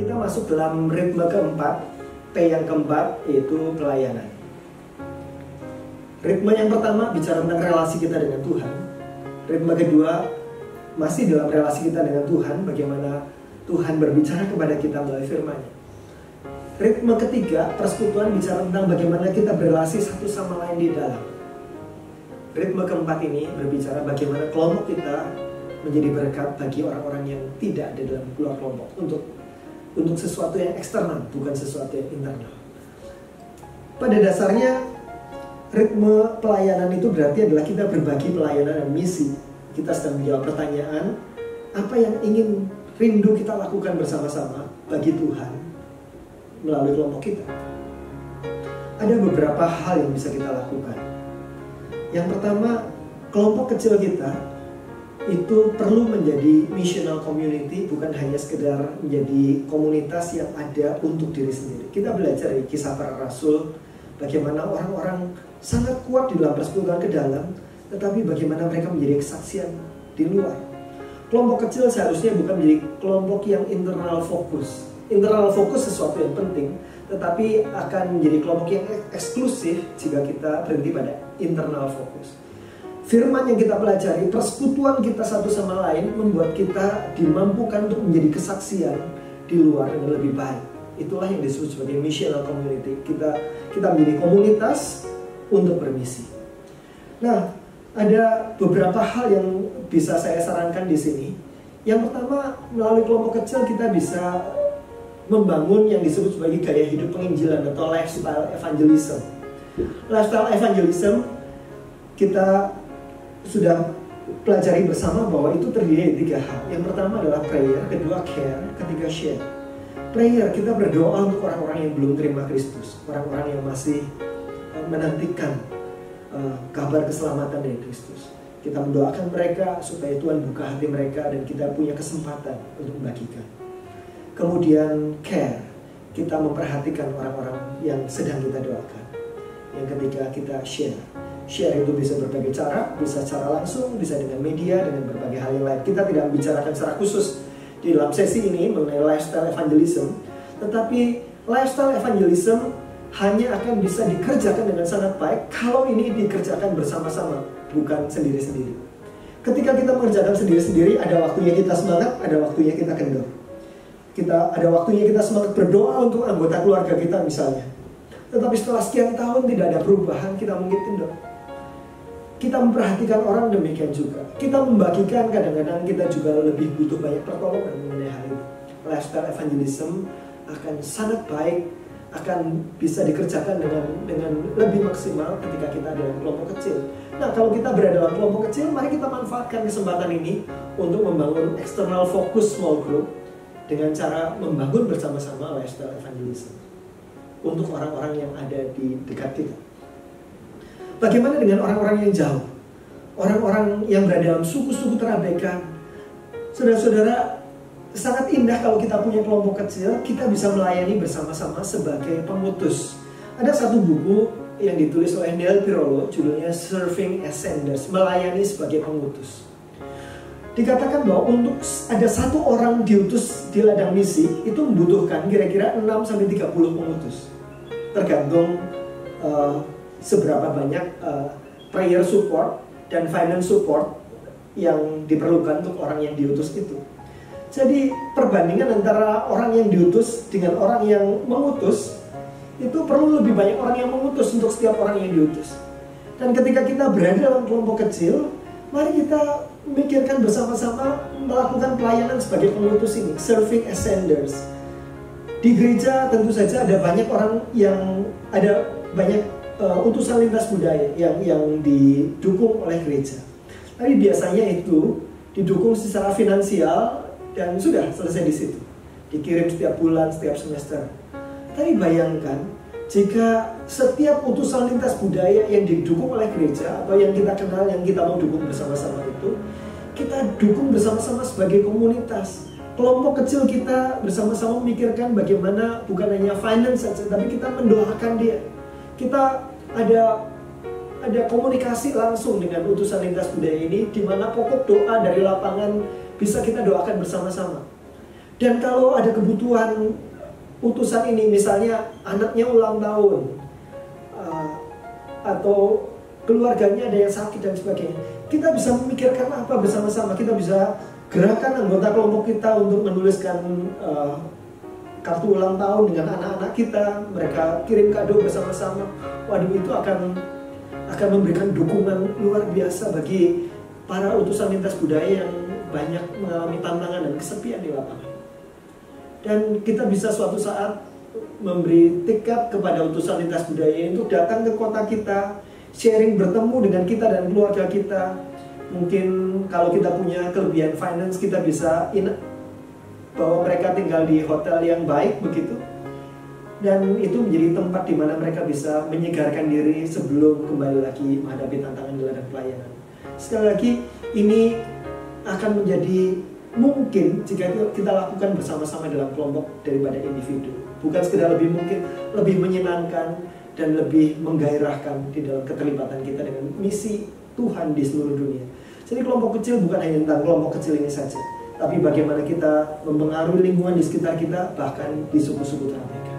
Kita masuk dalam ritme keempat, P yang keempat, yaitu pelayanan. Ritme yang pertama bicara tentang relasi kita dengan Tuhan. Ritme kedua masih dalam relasi kita dengan Tuhan, bagaimana Tuhan berbicara kepada kita melalui firman-Nya. Ritme ketiga, persekutuan, bicara tentang bagaimana kita berrelasi satu sama lain di dalam. Ritme keempat ini berbicara bagaimana kelompok kita menjadi berkat bagi orang-orang yang tidak ada dalam luar kelompok, untuk sesuatu yang eksternal, bukan sesuatu yang internal. Pada dasarnya, ritme pelayanan itu berarti adalah kita berbagi pelayanan dan misi. Kita sedang menjawab pertanyaan, apa yang ingin rindu kita lakukan bersama-sama bagi Tuhan melalui kelompok kita. Ada beberapa hal yang bisa kita lakukan. Yang pertama, kelompok kecil kita itu perlu menjadi missional community, bukan hanya sekedar menjadi komunitas yang ada untuk diri sendiri. Kita belajar dari kisah para rasul, bagaimana orang-orang sangat kuat di dalam persekutuan ke dalam, tetapi bagaimana mereka menjadi kesaksian di luar. Kelompok kecil seharusnya bukan menjadi kelompok yang internal fokus. Internal fokus sesuatu yang penting, tetapi akan menjadi kelompok yang eksklusif jika kita berhenti pada internal fokus. Firman yang kita pelajari, persekutuan kita satu sama lain membuat kita dimampukan untuk menjadi kesaksian di luar dengan lebih baik. Itulah yang disebut sebagai missional community. Kita menjadi komunitas untuk bermisi. Nah, ada beberapa hal yang bisa saya sarankan di sini. Yang pertama, melalui kelompok kecil kita bisa membangun yang disebut sebagai gaya hidup penginjilan atau lifestyle evangelism. Lifestyle evangelism kita sudah pelajari bersama bahwa itu terdiri dari 3 hal. Yang pertama adalah prayer, kedua care, ketiga share. Prayer, kita berdoa untuk orang-orang yang belum terima Kristus, orang-orang yang masih menantikan kabar keselamatan dari Kristus. Kita mendoakan mereka supaya Tuhan buka hati mereka dan kita punya kesempatan untuk membagikan. Kemudian care, kita memperhatikan orang-orang yang sedang kita doakan. Yang ketiga, kita share. Share itu bisa berbagai cara, bisa secara langsung, bisa dengan media, dengan berbagai hal yang lain. Kita tidak membicarakan secara khusus di dalam sesi ini mengenai lifestyle evangelism, tetapi lifestyle evangelism hanya akan bisa dikerjakan dengan sangat baik kalau ini dikerjakan bersama-sama, bukan sendiri-sendiri. Ketika kita mengerjakan sendiri-sendiri, ada waktunya kita semangat, ada waktunya kita kendor. Ada waktunya kita semangat berdoa untuk anggota keluarga kita misalnya. Tetapi setelah sekian tahun tidak ada perubahan, kita mungkin kendor. Kita memperhatikan orang demikian juga. Kita membagikan, kadang-kadang kita juga lebih butuh banyak pertolongan mengenai hal ini. Lifestyle evangelism akan sangat baik, akan bisa dikerjakan dengan lebih maksimal ketika kita ada dalam kelompok kecil. Nah, kalau kita berada dalam kelompok kecil, mari kita manfaatkan kesempatan ini untuk membangun external focus small group dengan cara membangun bersama-sama lifestyle evangelism untuk orang-orang yang ada di dekat kita. Bagaimana dengan orang-orang yang jauh? Orang-orang yang berada dalam suku-suku terabaikan. Saudara-saudara, sangat indah kalau kita punya kelompok kecil, kita bisa melayani bersama-sama sebagai pemutus. Ada satu buku yang ditulis oleh Neil Pirolo, judulnya Serving as Senders, melayani sebagai pemutus. Dikatakan bahwa untuk ada satu orang diutus di ladang misi, itu membutuhkan kira-kira 6-30 pemutus. Tergantung seberapa banyak prayer support dan finance support yang diperlukan untuk orang yang diutus itu. Jadi perbandingan antara orang yang diutus dengan orang yang mengutus, itu perlu lebih banyak orang yang mengutus untuk setiap orang yang diutus. Dan ketika kita berada dalam kelompok kecil, mari kita memikirkan bersama-sama melakukan pelayanan sebagai pengutus ini, serving as senders. Di gereja tentu saja ada banyak orang yang ada banyak utusan lintas budaya yang didukung oleh gereja. Tapi biasanya itu didukung secara finansial dan sudah selesai di situ. Dikirim setiap bulan, setiap semester. Tapi bayangkan jika setiap utusan lintas budaya yang didukung oleh gereja atau yang kita kenal, yang kita mau dukung bersama-sama itu, kita dukung bersama-sama sebagai komunitas. Kelompok kecil kita bersama-sama memikirkan bagaimana bukan hanya finance saja, tapi kita mendoakan dia. Kita ada komunikasi langsung dengan utusan lintas budaya ini, di mana pokok doa dari lapangan bisa kita doakan bersama-sama. Dan kalau ada kebutuhan utusan ini, misalnya anaknya ulang tahun, atau keluarganya ada yang sakit dan sebagainya, kita bisa memikirkan apa bersama-sama. Kita bisa gerakan anggota kelompok kita untuk menuliskan kartu ulang tahun dengan anak-anak kita, mereka kirim kado bersama-sama. Waduh, itu akan memberikan dukungan luar biasa bagi para utusan lintas budaya yang banyak mengalami tantangan dan kesepian di lapangan. Dan kita bisa suatu saat memberi tiket kepada utusan lintas budaya untuk datang ke kota kita, sharing, bertemu dengan kita dan keluarga kita. Mungkin kalau kita punya kelebihan finance, kita bisa bahwa mereka tinggal di hotel yang baik begitu. Dan itu menjadi tempat di mana mereka bisa menyegarkan diri sebelum kembali lagi menghadapi tantangan di ladang pelayanan. Sekali lagi, ini akan menjadi mungkin jika kita lakukan bersama-sama dalam kelompok daripada individu. Bukan sekedar lebih mungkin, lebih menyenangkan dan lebih menggairahkan di dalam keterlibatan kita dengan misi Tuhan di seluruh dunia. Jadi kelompok kecil bukan hanya tentang kelompok kecil ini saja, tapi bagaimana kita mempengaruhi lingkungan di sekitar kita, bahkan di suku-suku terapeka.